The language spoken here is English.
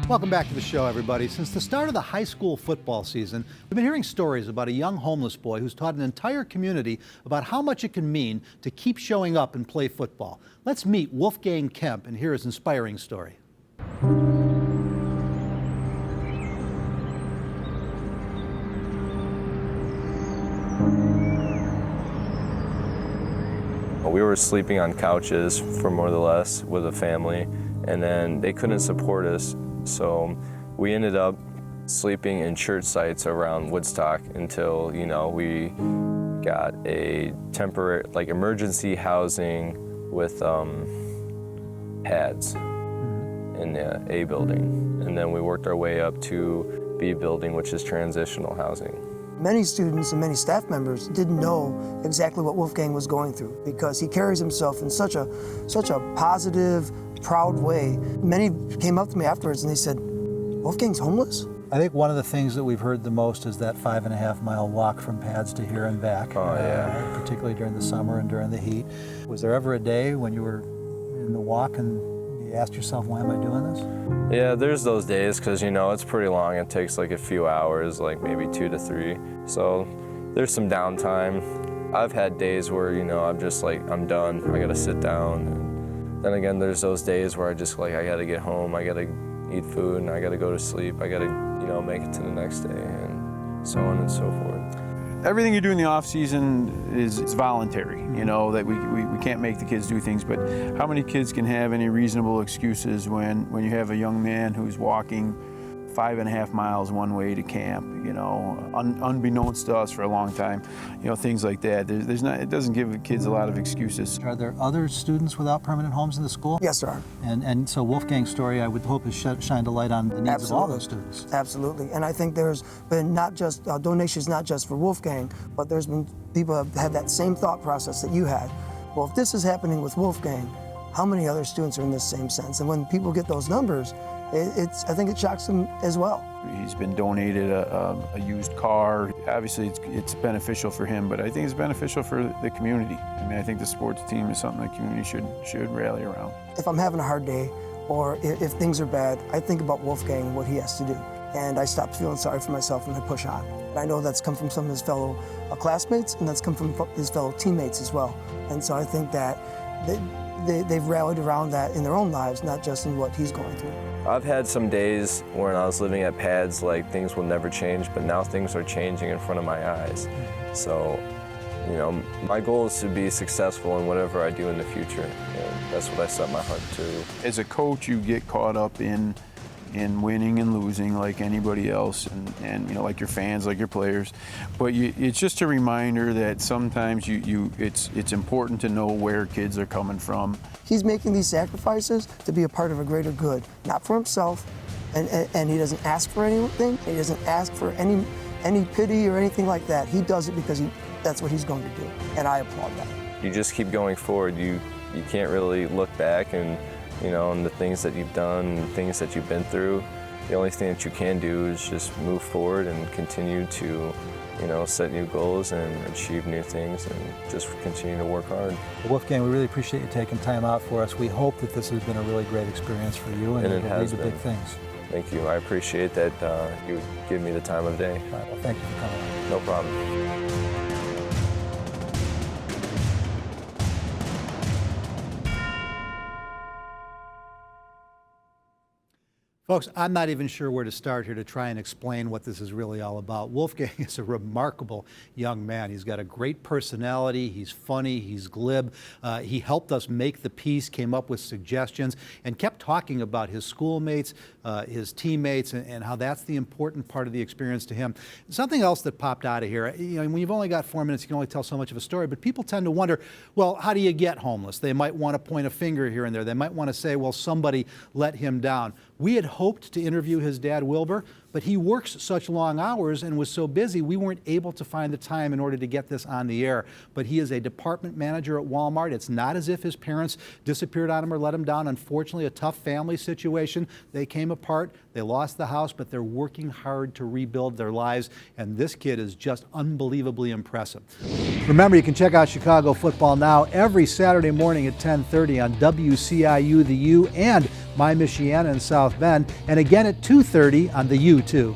Welcome back to the show, everybody. Since the start of the high school football season, we've been hearing stories about a young homeless boy who's taught an entire community about how much it can mean to keep showing up and play football. Let's meet Wolfgang Kemp and hear his inspiring story. We were sleeping on couches for more or less with a family, and then they couldn't support us. So we ended up sleeping in church sites around Woodstock until, we got a temporary, emergency housing with pads in the A building. And then we worked our way up to B building, which is transitional housing. Many students and many staff members didn't know exactly what Wolfgang was going through because he carries himself in such a positive, proud way. Many came up to me afterwards and they said, "Wolfgang's homeless?" I think one of the things that we've heard the most is that 5.5-mile walk from pads to here and back, particularly during the summer and during the heat. Was there ever a day when you were in the walk and you asked yourself, why am I doing this? Yeah, there's those days because, it's pretty long. It takes a few hours, maybe 2 to 3. So there's some downtime. I've had days where, I'm just I'm done. I got to sit down. And then again, there's those days where I just I got to get home. I got to eat food and I got to go to sleep. I got to, make it to the next day and so on and so forth. Everything you do in the off season is voluntary, that we can't make the kids do things, but how many kids can have any reasonable excuses when you have a young man who's walking 5.5 miles one way to camp, unbeknownst to us for a long time, things like that. It doesn't give the kids a lot of excuses. Are there other students without permanent homes in the school? Yes, there are. And so Wolfgang's story, I would hope, has shined a light on the needs of all those students. Absolutely. And I think there's been not just donations, not just for Wolfgang, but there's been people have had that same thought process that you had. Well, if this is happening with Wolfgang, how many other students are in this same sense? And when people get those numbers, I think it shocks them as well. He's been donated a used car. Obviously, it's beneficial for him, but I think it's beneficial for the community. I think the sports team is something the community should rally around. If I'm having a hard day, or if things are bad, I think about Wolfgang and what he has to do. And I stop feeling sorry for myself and I push on. And I know that's come from some of his fellow classmates, and that's come from his fellow teammates as well. And so I think that they've rallied around that in their own lives, not just in what he's going through. I've had some days when I was living at pads, things will never change, but now things are changing in front of my eyes. So, my goal is to be successful in whatever I do in the future, and that's what I set my heart to. As a coach, you get caught up in winning and losing like anybody else, and like your fans, like your players. But it's just a reminder that sometimes it's important to know where kids are coming from. He's making these sacrifices to be a part of a greater good, not for himself, and he doesn't ask for anything. He doesn't ask for any pity or anything like that. He does it because that's what he's going to do, and I applaud that. You just keep going forward. You can't really look back and and the things that you've done, and things that you've been through. The only thing that you can do is just move forward and continue to, set new goals and achieve new things and just continue to work hard. Wolfgang, we really appreciate you taking time out for us. We hope that this has been a really great experience for you and it has been big things. Thank you. I appreciate that you give me the time of day. All right, well, thank you for coming on. No problem. Folks, I'm not even sure where to start here to try and explain what this is really all about. Wolfgang is a remarkable young man. He's got a great personality. He's funny. He's glib. He helped us make the piece, came up with suggestions, and kept talking about his schoolmates, his teammates, and how that's the important part of the experience to him. Something else that popped out of here, when you've only got 4 minutes, you can only tell so much of a story, but people tend to wonder, well, how do you get homeless? They might want to point a finger here and there. They might want to say, well, somebody let him down. We had hoped to interview his dad, Wilbur, but he works such long hours and was so busy we weren't able to find the time in order to get this on the air. But he is a department manager at Walmart. It's not as if his parents disappeared on him or let him down. Unfortunately, a tough family situation. They came apart, they lost the house, but they're working hard to rebuild their lives, and this kid is just unbelievably impressive. Remember, you can check out Chicago football now every Saturday morning at 10:30 on WCIU, the U, and My Michiana in South Bend, and again at 2:30 on the U2.